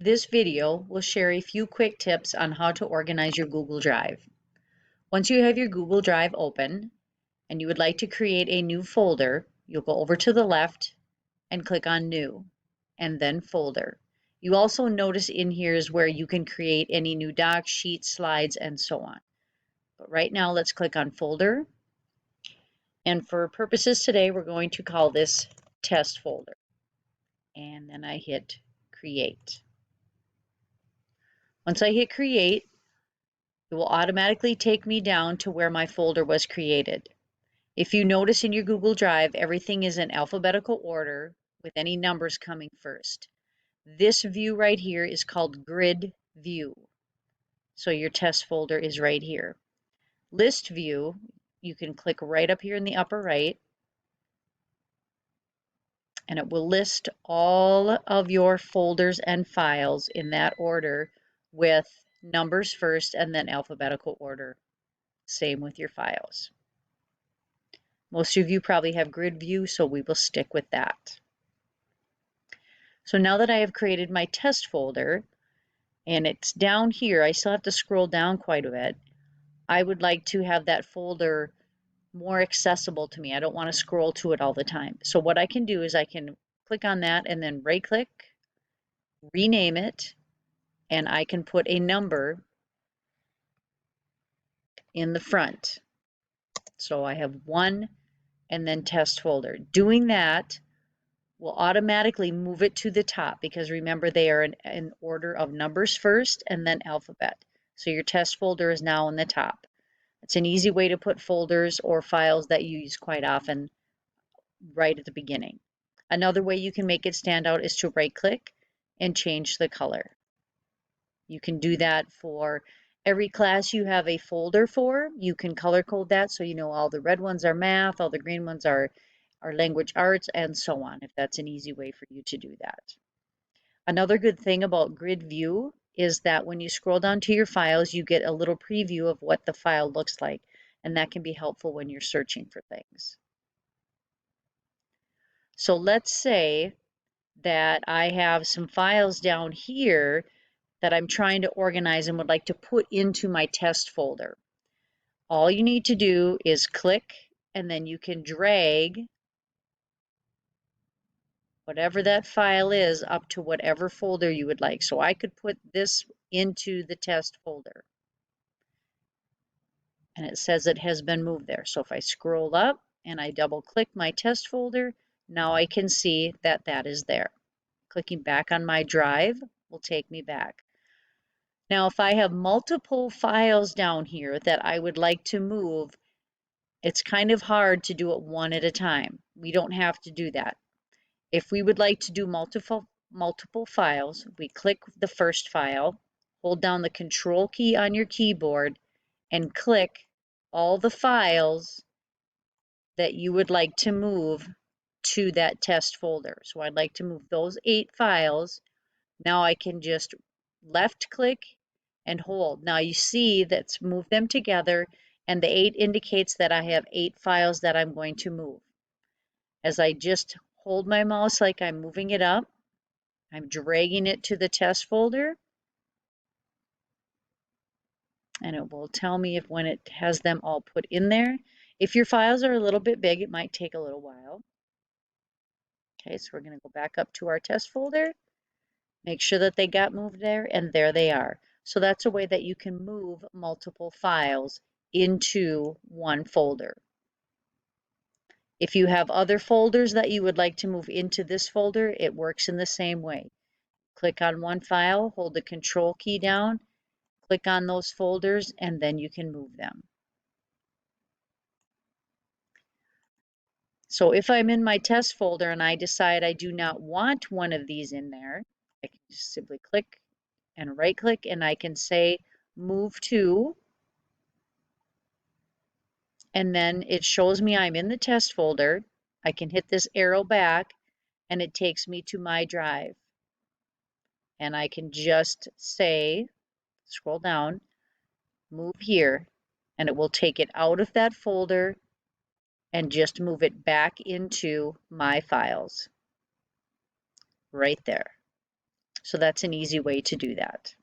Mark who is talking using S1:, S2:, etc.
S1: This video will share a few quick tips on how to organize your Google Drive. Once you have your Google Drive open and you would like to create a new folder, you'll go over to the left and click on New and then Folder. You also notice in here is where you can create any new docs, sheets, slides, and so on. But right now, let's click on Folder. And for purposes today, we're going to call this Test Folder. And then I hit Create. Once I hit Create, it will automatically take me down to where my folder was created. If you notice in your Google Drive, everything is in alphabetical order with any numbers coming first. This view right here is called Grid View. So your test folder is right here. List View, you can click right up here in the upper right, and it will list all of your folders and files in that order with numbers first and then alphabetical order. Same with your files. Most of you probably have grid view, so we will stick with that. So now that I have created my test folder, and it's down here, I still have to scroll down quite a bit. I would like to have that folder more accessible to me. I don't want to scroll to it all the time. So what I can do is I can click on that and then right click, rename it, and I can put a number in the front. So I have 1 and then test folder. Doing that will automatically move it to the top because remember they are in order of numbers first and then alphabet. So your test folder is now in the top. It's an easy way to put folders or files that you use quite often right at the beginning. Another way you can make it stand out is to right click and change the color. You can do that for every class you have a folder for. You can color code that so you know all the red ones are math, all the green ones are language arts, and so on, if that's an easy way for you to do that. Another good thing about Grid View is that when you scroll down to your files, you get a little preview of what the file looks like, and that can be helpful when you're searching for things. So let's say that I have some files down here that I'm trying to organize and would like to put into my test folder. All you need to do is click, and then you can drag whatever that file is up to whatever folder you would like. So I could put this into the test folder. And it says it has been moved there. So if I scroll up and I double click my test folder, now I can see that that is there. Clicking back on my drive will take me back. Now, if I have multiple files down here that I would like to move, it's kind of hard to do it one at a time. We don't have to do that. If we would like to do multiple files, we click the first file, hold down the Control key on your keyboard, and click all the files that you would like to move to that test folder. So I'd like to move those 8 files. Now I can just left click and hold. Now you see that's moved them together, and the 8 indicates that I have 8 files that I'm going to move. As I just hold my mouse like I'm moving it up, I'm dragging it to the test folder, and it will tell me if when it has them all put in there. If your files are a little bit big, it might take a little while. Okay, so we're going to go back up to our test folder, make sure that they got moved there, and there they are. So that's a way that you can move multiple files into one folder. If you have other folders that you would like to move into this folder, it works in the same way. Click on one file, hold the Control key down, click on those folders, and then you can move them. So if I'm in my test folder and I decide I do not want one of these in there, I can just simply click and right click, and I can say move to, and then it shows me I'm in the test folder. I can hit this arrow back and it takes me to my drive. And I can just say, scroll down, move here, and it will take it out of that folder and just move it back into my files right there. So that's an easy way to do that.